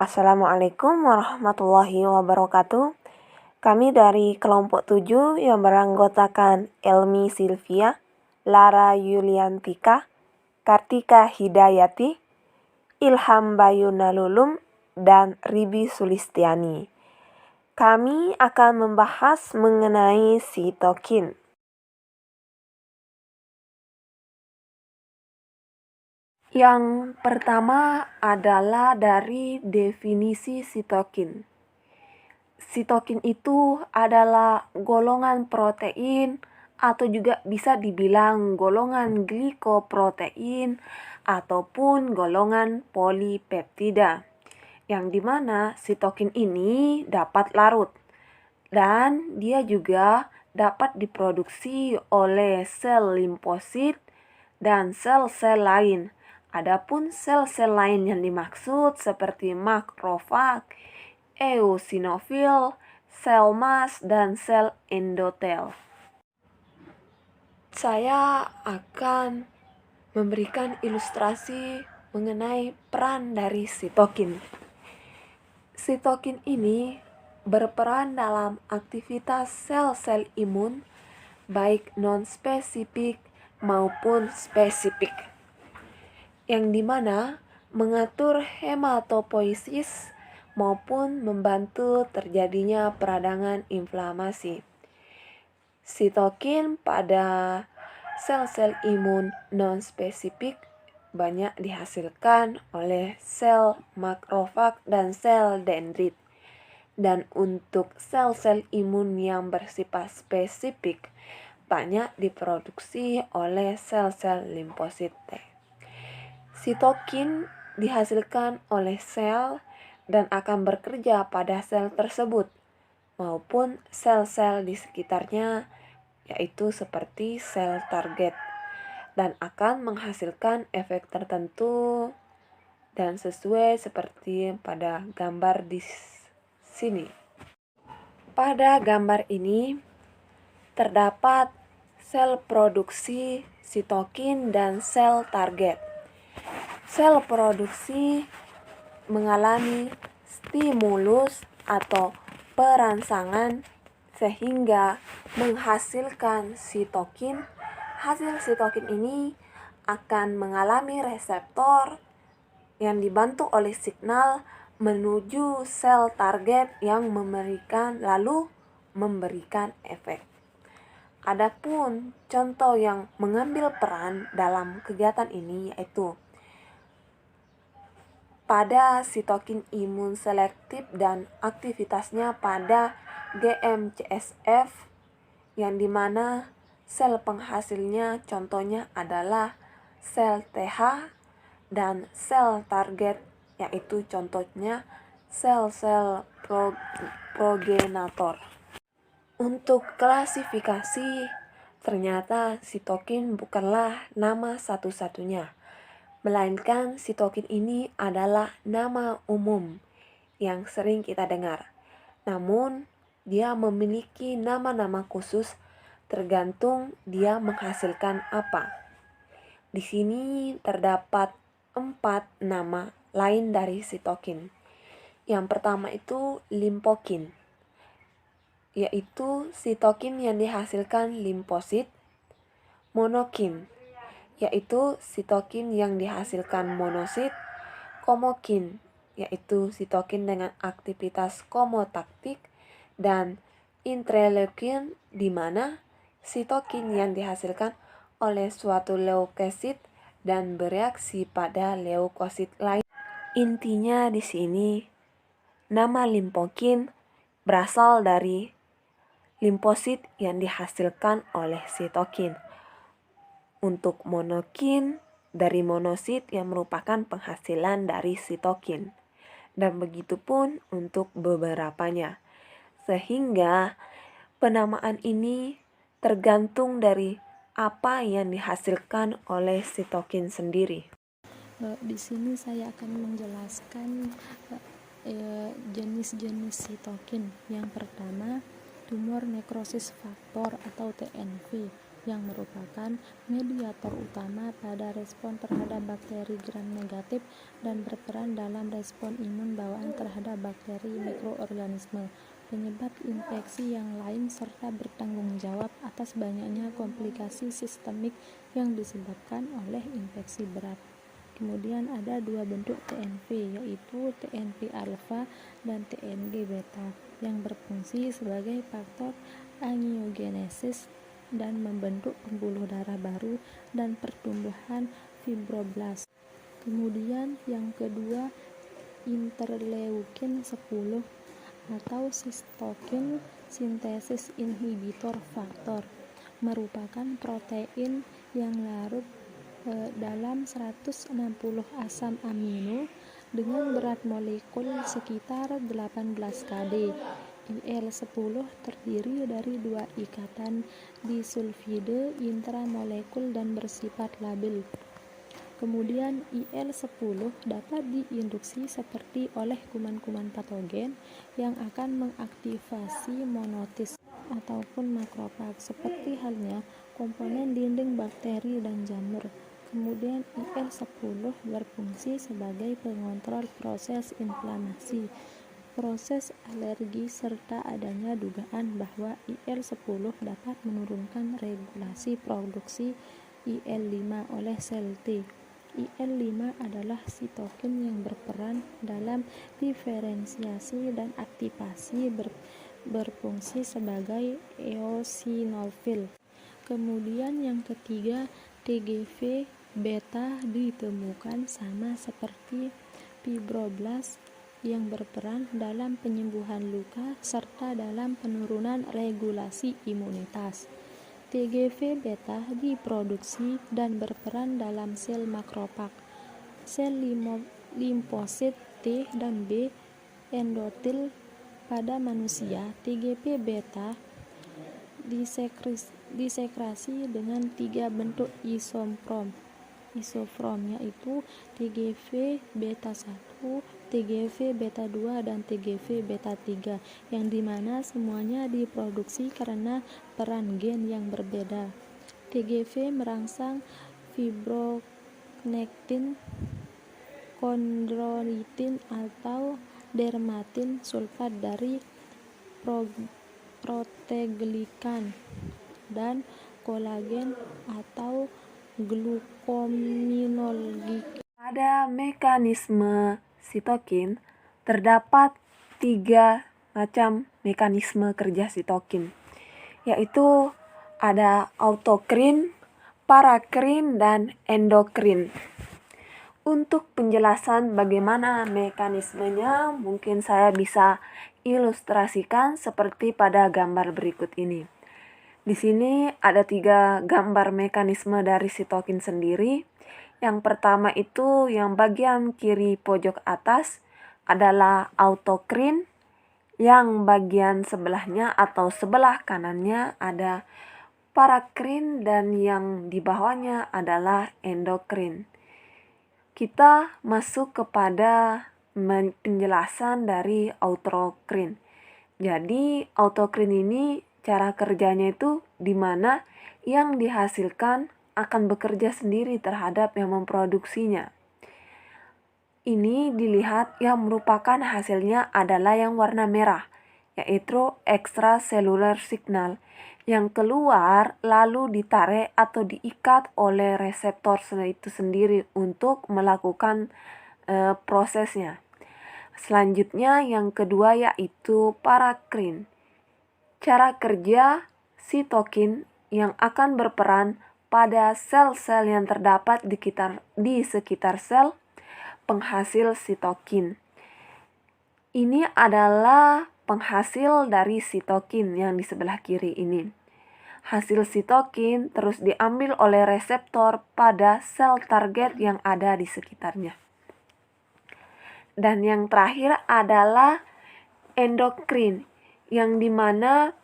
Assalamualaikum warahmatullahi wabarakatuh. Kami dari kelompok 7 yang beranggotakan Elmi Silvia, Lara Yuliantika, Kartika Hidayati, Ilham Bayuna Lulum, dan Ribi Sulistiani. Kami akan membahas mengenai sitokin. Yang pertama adalah dari definisi sitokin. Sitokin itu adalah golongan protein atau juga bisa dibilang golongan glikoprotein ataupun golongan polipeptida, yang dimana sitokin ini dapat larut dan dia juga dapat diproduksi oleh sel limfosit dan sel-sel lain. Adapun sel-sel lain yang dimaksud seperti makrofag, eosinofil, sel mas, dan sel endotel. Saya akan memberikan ilustrasi mengenai peran dari sitokin. Sitokin ini berperan dalam aktivitas sel-sel imun, baik non-spesifik maupun spesifik, yang dimana mengatur hematopoiesis maupun membantu terjadinya peradangan inflamasi. Sitokin pada sel-sel imun non-spesifik banyak dihasilkan oleh sel makrofag dan sel dendrit. Dan untuk sel-sel imun yang bersifat spesifik banyak diproduksi oleh sel-sel limfosit T. Sitokin dihasilkan oleh sel dan akan bekerja pada sel tersebut maupun sel-sel di sekitarnya, yaitu seperti sel target, dan akan menghasilkan efek tertentu dan sesuai seperti pada gambar di sini. Pada gambar ini terdapat sel produksi sitokin dan sel target. Sel produksi mengalami stimulus atau perangsangan sehingga menghasilkan sitokin. Hasil sitokin ini akan mengalami reseptor yang dibantu oleh signal menuju sel target yang memberikan efek. Adapun contoh yang mengambil peran dalam kegiatan ini yaitu pada sitokin imun selektif dan aktivitasnya pada GM-CSF, yang dimana sel penghasilnya contohnya adalah sel TH, dan sel target yaitu contohnya sel-sel progenitor. Untuk klasifikasi, ternyata sitokin bukanlah nama satu-satunya, melainkan sitokin ini adalah nama umum yang sering kita dengar. Namun, dia memiliki nama-nama khusus tergantung dia menghasilkan apa. Di sini terdapat 4 nama lain dari sitokin. Yang pertama itu limfokin, yaitu sitokin yang dihasilkan limfosit. Monokin, yaitu sitokin yang dihasilkan monosit. Komokin, yaitu sitokin dengan aktivitas komotaktik. Dan interleukin, di mana sitokin yang dihasilkan oleh suatu leukosit dan bereaksi pada leukosit lain. Intinya di sini, nama limfokin berasal dari limfosit yang dihasilkan oleh sitokin. Untuk monokin dari monosit yang merupakan penghasilan dari sitokin. Dan begitu pun untuk beberapanya. Sehingga penamaan ini tergantung dari apa yang dihasilkan oleh sitokin sendiri. Di sini saya akan menjelaskan jenis-jenis sitokin. Yang pertama, tumor necrosis factor atau TNF. yang merupakan mediator utama pada respon terhadap bakteri gram negatif dan berperan dalam respon imun bawaan terhadap bakteri mikroorganisme, penyebab infeksi yang lain, serta bertanggung jawab atas banyaknya komplikasi sistemik yang disebabkan oleh infeksi berat. Kemudian ada dua bentuk TNP, yaitu TNP alfa dan TNP beta, yang berfungsi sebagai faktor angiogenesis dan membentuk pembuluh darah baru dan pertumbuhan fibroblast. Kemudian yang kedua, interleukin 10 atau cytokine sintesis inhibitor faktor, merupakan protein yang larut dalam 160 asam amino dengan berat molekul sekitar 18 kD. IL-10 terdiri dari dua ikatan disulfide intramolekul dan bersifat labil. Kemudian IL-10 dapat diinduksi seperti oleh kuman-kuman patogen yang akan mengaktifasi monotis ataupun makrofag, seperti halnya komponen dinding bakteri dan jamur. Kemudian IL-10 berfungsi sebagai pengontrol proses inflamasi, proses alergi, serta adanya dugaan bahwa IL-10 dapat menurunkan regulasi produksi IL-5 oleh sel T. IL-5 adalah sitokin yang berperan dalam diferensiasi dan aktivasi, berfungsi sebagai eosinofil. Kemudian yang ketiga, TGV beta ditemukan sama seperti fibroblast yang berperan dalam penyembuhan luka serta dalam penurunan regulasi imunitas. TGV beta diproduksi dan berperan dalam sel makrofag, sel limfosit T dan B, endotel. Pada manusia, TGV beta disekresi dengan 3 bentuk isofrom, yaitu TGV beta 1, TGV beta 2, dan TGV beta 3, yang dimana semuanya diproduksi karena peran gen yang berbeda. TGV merangsang fibroknektin, kondroitin atau dermatin sulfat dari proteoglikan dan kolagen atau glucominoglycan. Pada mekanisme sitokin terdapat 3 macam mekanisme kerja sitokin, yaitu ada autokrin, parakrin, dan endokrin. Untuk penjelasan bagaimana mekanismenya, mungkin saya bisa ilustrasikan seperti pada gambar berikut ini. Di sini ada 3 gambar mekanisme dari sitokin sendiri. Yang pertama itu yang bagian kiri pojok atas adalah autokrin, yang bagian sebelahnya atau sebelah kanannya ada parakrin, dan yang di bawahnya adalah endokrin. Kita masuk kepada penjelasan dari autokrin. Jadi autokrin ini cara kerjanya itu di mana yang dihasilkan akan bekerja sendiri terhadap yang memproduksinya. Ini dilihat yang merupakan hasilnya adalah yang warna merah, yaitu extracellular signal, yang keluar lalu ditarik atau diikat oleh reseptor itu sendiri untuk melakukan prosesnya. Selanjutnya yang kedua yaitu parakrin. Cara kerja sitokin yang akan berperan pada sel-sel yang terdapat di sekitar sel penghasil sitokin. Ini adalah penghasil dari sitokin yang di sebelah kiri ini. Hasil sitokin terus diambil oleh reseptor pada sel target yang ada di sekitarnya. Dan yang terakhir adalah endokrin, yang dimana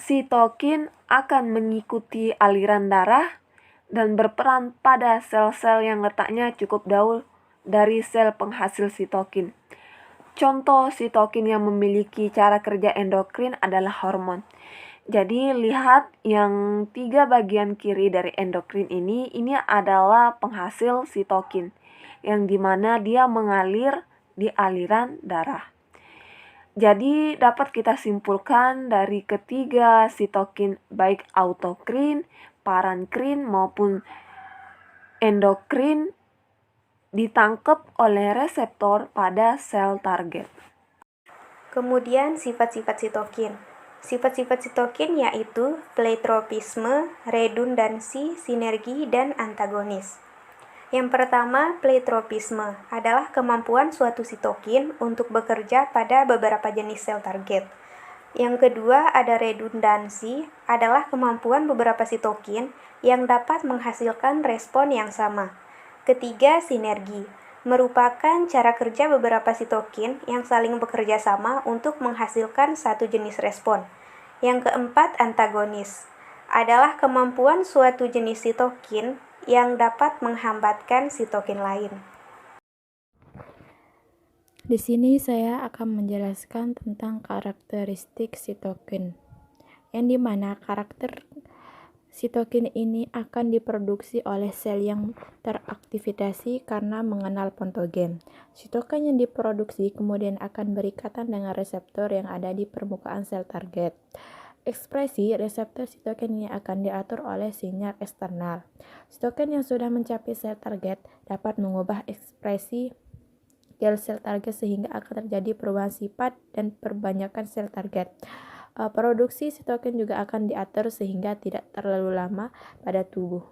sitokin akan mengikuti aliran darah dan berperan pada sel-sel yang letaknya cukup jauh dari sel penghasil sitokin. Contoh sitokin yang memiliki cara kerja endokrin adalah hormon. Jadi lihat yang 3 bagian kiri dari endokrin ini adalah penghasil sitokin, yang dimana dia mengalir di aliran darah. Jadi dapat kita simpulkan dari ketiga sitokin baik autokrin, parankrin maupun endokrin ditangkap oleh reseptor pada sel target. Kemudian sifat-sifat sitokin. Sifat-sifat sitokin yaitu pleitropisme, redundansi, sinergi, dan antagonis. Yang pertama, pleitropisme adalah kemampuan suatu sitokin untuk bekerja pada beberapa jenis sel target. Yang kedua, ada redundansi, adalah kemampuan beberapa sitokin yang dapat menghasilkan respon yang sama. Ketiga, sinergi, merupakan cara kerja beberapa sitokin yang saling bekerja sama untuk menghasilkan satu jenis respon. Yang keempat, antagonis, adalah kemampuan suatu jenis sitokin yang dapat menghambatkan sitokin lain. Di sini saya akan menjelaskan tentang karakteristik sitokin, yang dimana karakter sitokin ini akan diproduksi oleh sel yang teraktivasi karena mengenal patogen. Sitokin yang diproduksi kemudian akan berikatan dengan reseptor yang ada di permukaan sel target. Ekspresi reseptor sitokin ini akan diatur oleh sinyal eksternal. Sitokin yang sudah mencapai sel target dapat mengubah ekspresi sel target sehingga akan terjadi perubahan sifat dan perbanyakan sel target. Produksi sitokin juga akan diatur sehingga tidak terlalu lama pada tubuh.